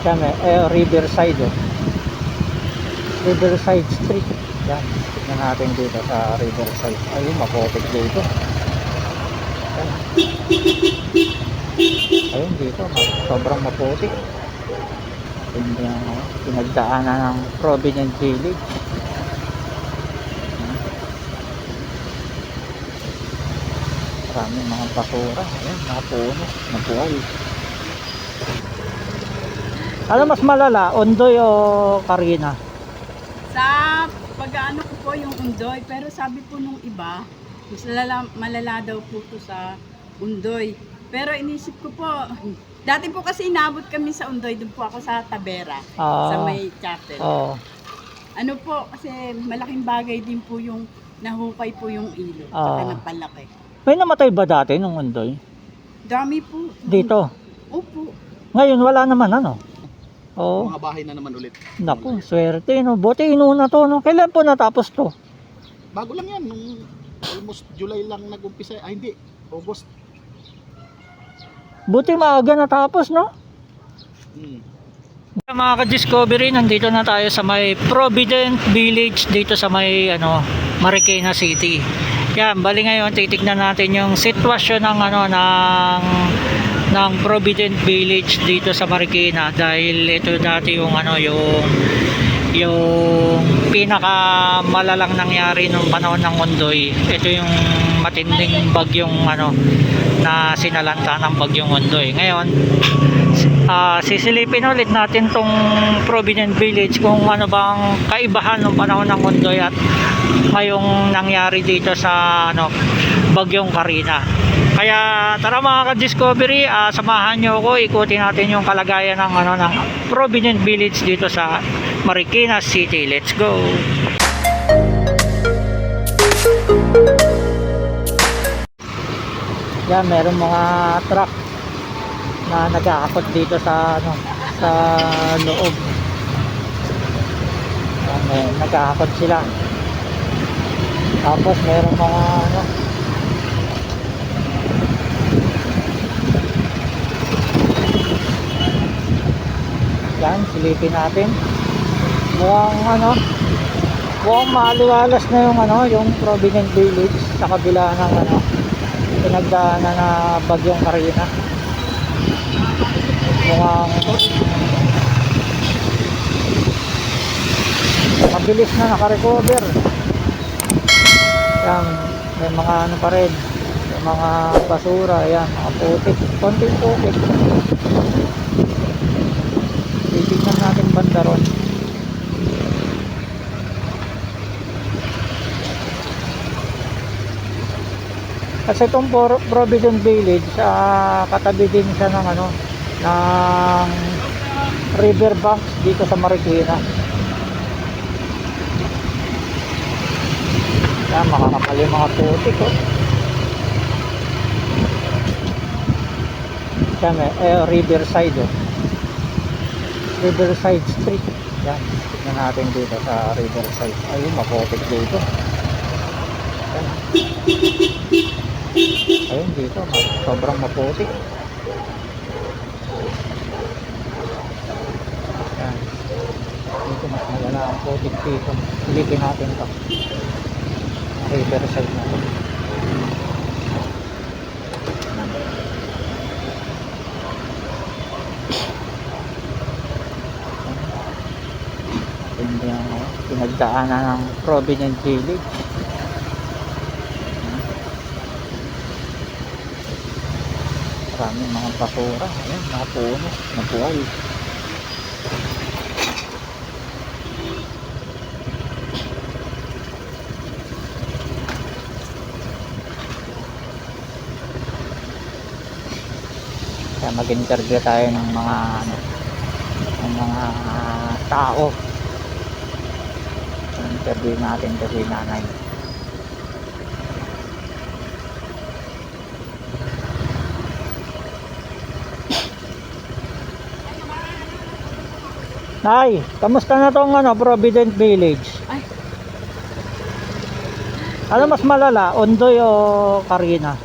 Yan, Riverside, oh. Riverside Street. Yan, tignan natin dito sa Riverside. Ayun, maputik dito. Yan. Ayun dito, sobrang maputik. Pinagdaanan ng Provident Village. Maraming mga basura. Ayan, mga puno, nabuhay. Ano mas malala, Ondoy o Carina? Sa pag-ano ko po yung Undoy, pero sabi po nung iba, mas malala daw po to sa Undoy. Pero inisip ko po, dati po kasi inabot kami sa Undoy, doon po ako sa Tabera, sa may chapel. Ano po, kasi malaking bagay din po yung nahukay po yung ilog, saka napalaki. May namatay ba dati nung Ondoy? Dami po. Dito? Opo. Ngayon wala naman ano? Oo. Mga bahay na naman ulit. Naku, swerte no. Buti inuna to no. Kailan po natapos to? Bago lang yan, nung almost July lang nag-umpisa. Ay hindi, August. Buti maaga natapos no? Mga ka-discovery, nandito na tayo sa may Provident Village dito sa may Marikina City. Yan, bali ngayon titignan natin yung sitwasyon ng ng Provident Village dito sa Marikina, dahil ito dati yung yung pinaka malalang nangyari nung panahon ng Ondoy. Ito yung matinding bagyong na sinalanta ng bagyong Ondoy. Ngayon sisilipin ulit natin tong Provident Village kung ano bang kaibahan ng panahon ng Ondoy at ngayong nangyari dito sa bagyong Carina. Kaya tara mga ka-discovery, samahan nyo ako, ikutin natin yung kalagayan ng ng Provident Village dito sa Marikina City. Let's go. Yan, meron mga truck na nag-aakot dito sa sa loob. Yan, nag-aakot sila. Tapos meron mga yan, silipin natin. Mukhang maaliwalas na yung Provident Village sa kabila ng pinagdaanan na bagyong Carina. Mukhang mabilis na nakarecover. Yan, may mga pa rin, may mga basura, yan, mga putik, konting putik. Titignan natin banda ron. Kasi itong Provident Village, katabi din siya ng ng riverbanks dito sa Marikina. Yan, makakapal yung mga putik, oh. Yan, Riverside, oh. Riverside Street. Yan, tignan natin dito sa Riverside. Ayun, maputik dito. Yan. Ayun dito, sobrang maputik. Yan. Dito mas malala ang putik dito. Silipin natin ito. Riverside na ito. Pinagdaanan ng Provident Village. Maraming mga basura. Ayan, mga puno, nabuhay. Kaya mag-interview tayo ng mga tao. Interview natin kasi nanay. Nay, kamusta na tong Provident Village? Ay. Ano mas malala, Ondoy o Carina?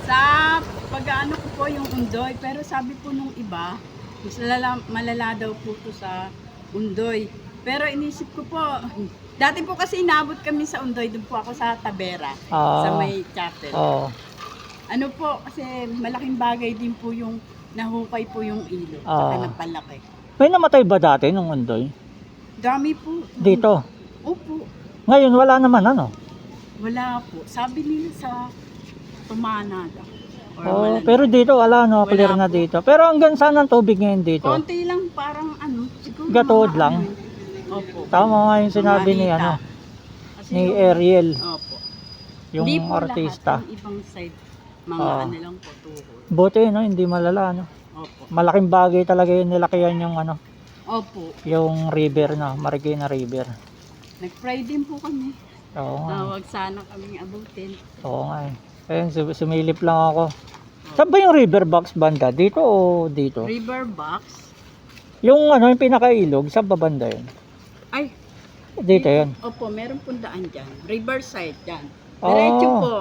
Sa pag-ano ko po yung Undoy, pero sabi po nung iba, malala daw po to sa Undoy. Pero inisip ko po, dati po kasi inabot kami sa Undoy, doon po ako sa Tabera, sa may chapel. Oo. Ano po, kasi malaking bagay din po yung nahukay po yung ilog, saka napalaki. May namatay ba dati nung Undoy? Dami po. Dito? Opo. Ngayon wala naman ano? Wala po. Sabi nila sa tumana daw. Or Oh, wala pero dito wala no, Wala clear na po. dito. Pero hanggang saan ang tubig ngayon dito? konti lang parang ano, siguro Gatuod mga lang? ano. Opo. Tama nga yung sinabi ni Mga ano, hita. Kasi ni yung- Ariel, Opo. yung Hindi po artista. lahat, yung ibang side, mga Oo. ano lang po, tuhod. Buti no, hindi malala no. Opo. Malaking bagay talaga yung nilakihan yung ano, Opo. yung river na, Marikina River. Nag-pray din po kami. Oo nga. Wag sana kaming abutin. Oo nga eh. Ayun, sumilip lang ako. Saan ba yung river box banda? Dito o dito? River box. Yung ano, yung pinakailog, saan ba banda yun? Ay, Dito yun. opo, meron pong daan dyan. Riverside dyan. Oh. Diretso po.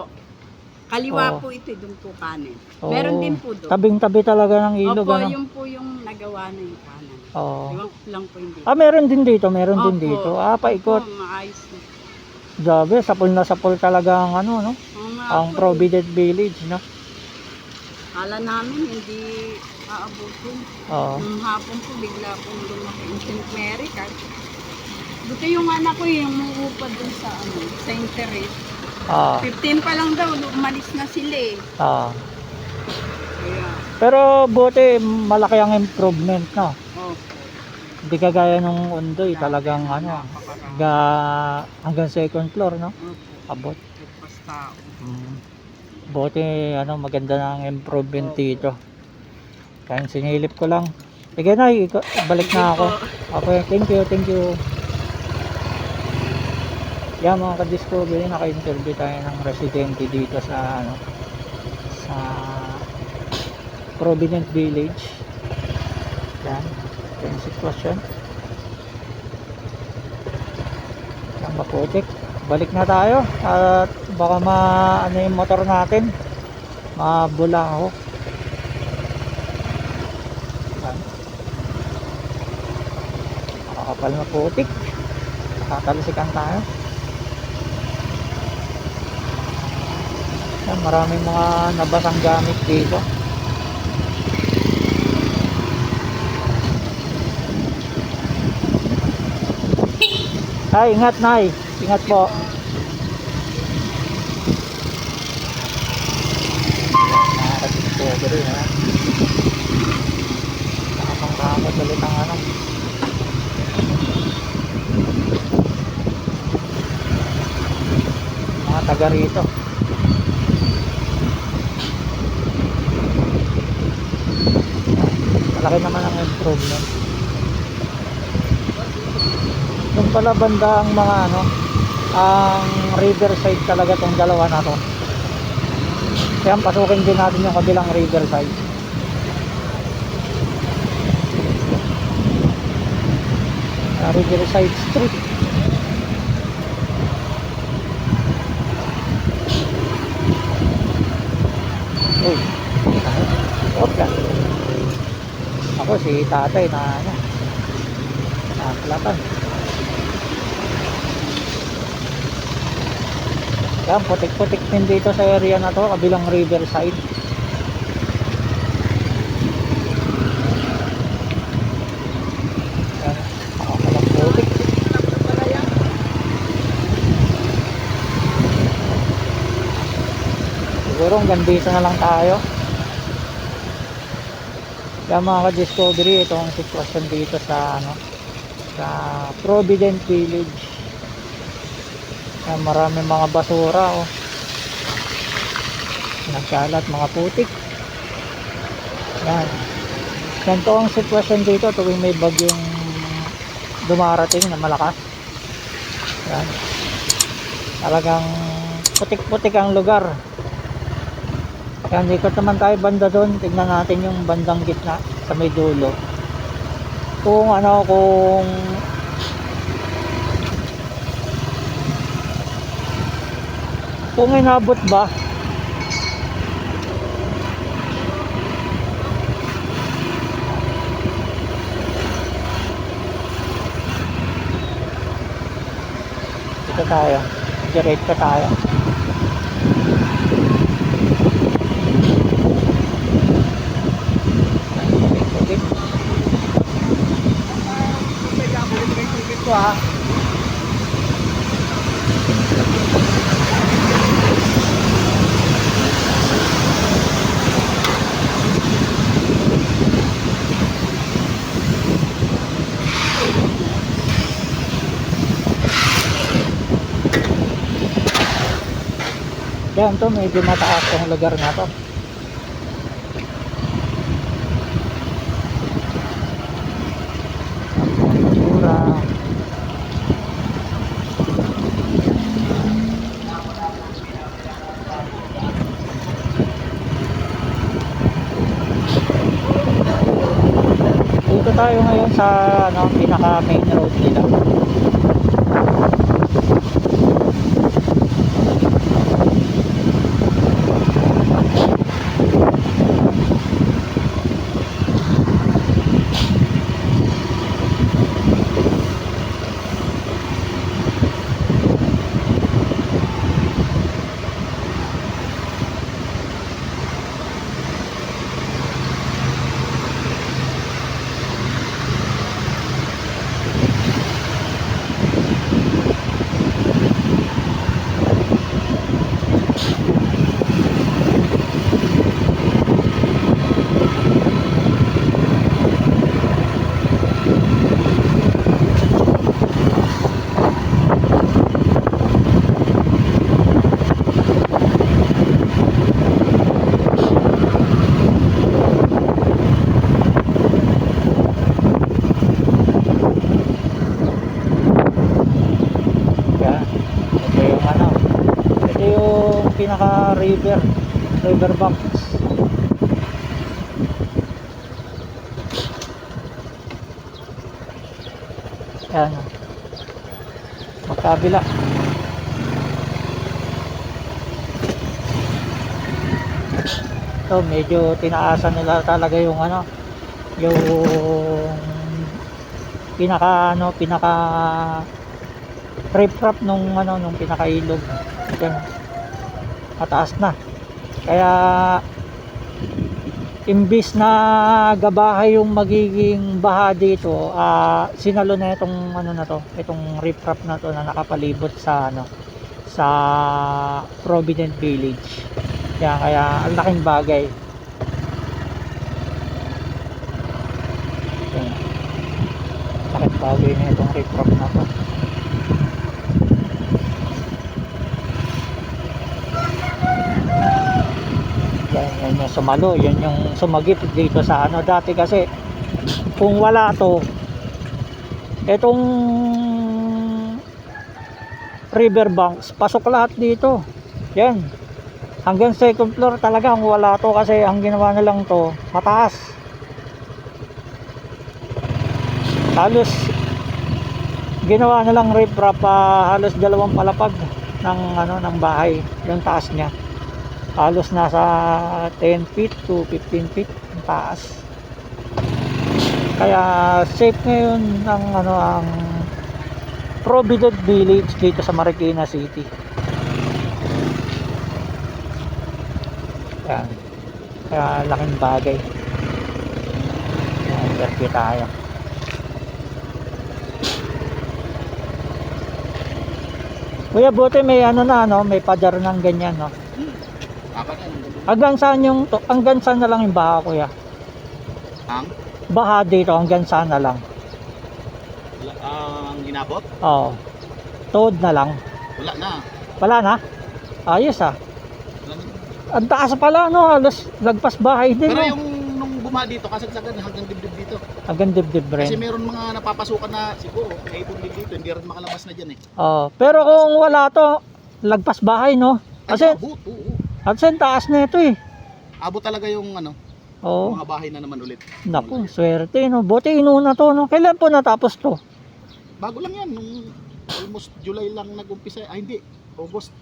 Kaliwa Oh. po ito, doon po kanin. Oo. Meron din po doon. Tabing-tabi talaga ng ilog, Opo, ano? yung po yung nagawa na yung kanan. Oo. Iwan ko lang po hindi. Meron din dito, meron din Opo. dito. Paikot. Opo, maayos na. Grabe, sapul na sapul talaga ang ano, no? Oo nga Ang po, Provident Village, no? Kala namin hindi aabutin. Oo. Nung hapon po, bigla pong lumaki yung St. Mary Card. Buti yung anak ko yung muupad dun sa ano, St. Therese. Ah, 15 pa lang daw, umalis na sila eh. ah. Kaya, Pero buti malaki ang improvement, no? opo. Hindi kagaya nung Undoy, talagang ano, hanggang second floor, no? Opo. Abot. Nagpas tao. Buti ano, maganda na ang improvement dito. Kaya sinilip ko lang. Sige na, balik na ako. Okay, thank you. Yan mga ka-discovery, naka-interview tayo ng residente dito sa ano, sa Provident Village. Yan, yung sitwasyon. Yan, maputik. Balik na tayo at baka ano yung motor natin, mabula ako. Yan. Makakapal na putik. Tatalsikan tayo. Yan, maraming mga nabasang gamit dito. Ay, ingat Nay. Ingat po. Nakaka-discovery ha. Nakakangkamot ulit ang ano. Mga taga rito. Malaki naman ang improvement. Yung pala banda ang mga ano, ang riverside talaga tong dalawa na to. Kaya pasukin din natin yung kabilang riverside. Riverside Street. Uy, okay. Ako si tatay na ano, nakalatan. Yan, putik-putik din dito sa area na to, kabilang riverside. Yan, makakalang putik. Siguro hanggang dito na lang tayo. Yan mga ka-discovery, itong sitwasyon dito sa ano, sa Provident Village. Yan, marami mga basura oh. Nagkalat, mga putik. Yan. Ganito ang sitwasyon dito tuwing may bagyong dumarating na malakas. Yan. Talagang putik-putik ang lugar. Yan, ikot naman tayo banda doon. Tignan natin yung bandang gitna sa may dulo. Kung ano, kung inabot ba tayo. Diretso tayo. Okay. Ito ha. Yan to, medyo mataas yung lugar na to. Mura. Dito tayo ngayon sa ano, pinaka main road nila. Pinaka river banks. Yan, magkabila. So medyo tinaasan nila talaga yung ano, yung pinaka riprap nung ano, nung pinakailog. Yan, mataas na. Kaya imbis na gabahay yung magiging baha dito, sinalo na itong ano na to, itong riprap na to na nakapalibot sa ano, sa Provident Village. Yan, kaya ang laking bagay. Yan, laking bagay na itong riprap na to. Yan yung sumalo, yan yung sumagip dito sa ano. Dati kasi kung wala to, etong riverbanks, pasok lahat dito. Yan, hanggang second floor talagang wala to, kasi ang ginawa na lang to mataas. Halos ginawa na lang riprap, halos 2 palapag ng ano, ng bahay yung taas niya. Halos nasa 10 feet to 15 feet ang taas. Kaya safe ngayon ang ano, ang Provident Village dito sa Marikina City. Yan, kaya laking bagay. Yan, interview tayo. Kuya, buti may ano na, no, may pader ng ganyan, no. Hanggang saan yung to? Hanggang saan na lang yung baha, kuya? Ang Baha dito, hanggang saan na lang? ang inabot? Oo. Toad na lang. Wala na. Wala na? Ayos ah. Ang taas pala, no? Halos lagpas bahay din, Pero no? yung nung buma dito, kasagsagan hanggang dibdib dito. Hanggang dibdib rin. Kasi meron mga napapasukan na siguro, may ibig dito, hindi rin makalabas na dyan eh. Oo. Pero kung wala to, lagpas bahay, no? Kasi, Abot, oo. kasi ang taas na ito eh. Abot talaga yung ano, Oo. mga bahay na naman ulit. Naku, swerte, no? Buti inuna to, no? Kailan po natapos to? Bago lang yan, nung almost July lang nag-umpisa. Ay hindi, August.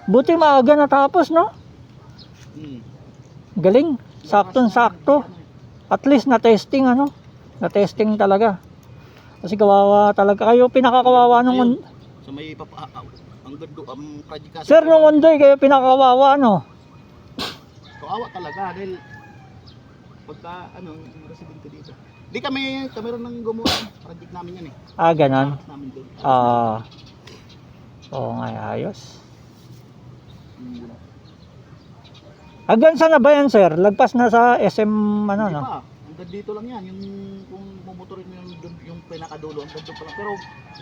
Buti maaga natapos, no? Galing. Saktong-sakto. At least na-testing, ano? Na-testing talaga. Kasi kawawa talaga. Kayo pinakakawawa nung So may ang gando project kasi. Sir, nung Ondoy kayo pinakawawa, ano? Kawawa talaga dahil pagka yung residente dito. Di kami rin ng gumawa. Project namin yan eh. Ah, ganon. Tapos namin doon. Oo nga, ayos. Hanggang saan na ba yan, sir? Lagpas na sa SM, ano, Hindi no? pa. Hanggang dito lang yan. Yung kung mumotorin mo yung pinakadulo, hanggang doon pa lang. Pero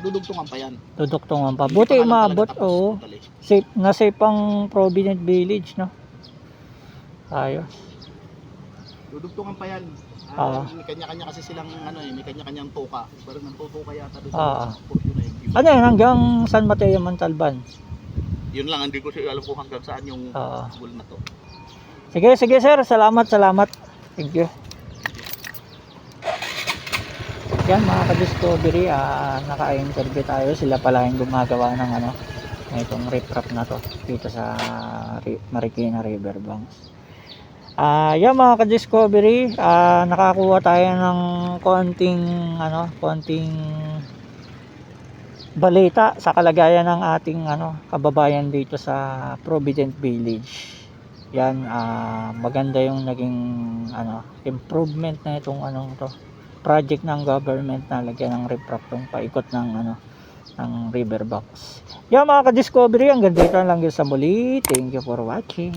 dudugtungan pa yan. Duduktungan pa. Hindi Buti pa nga lang umabot, talaga tapos oo. totally. Safe, na safe ang Provident Village, no? Ayos. Dudugtungan pa yan. May kanya-kanya kasi silang may kanya-kanyang tuka. Parang nantutuka yata doon Ah. sa portion na yung Ano yan, hanggang San Mateo, Montalban? Yun lang, hindi ko siya alam kung hanggang saan yung Oo. school na to. Sige, sige, sir. Salamat. Thank you. Yan, mga ka-discovery, naka-interview tayo. Sila pala yung gumagawa ng itong riprap na to dito sa Marikina Riverbanks. Yan, mga ka-discovery, nakakuha tayo ng konting balita sa kalagayan ng ating kababayan dito sa Provident Village. Yan, maganda yung naging improvement na itong project ng government na lagyan ng riprap tong paikot ng riverbanks. Yan, mga ka-discovery, hanggang dito lang sa muli. Thank you for watching.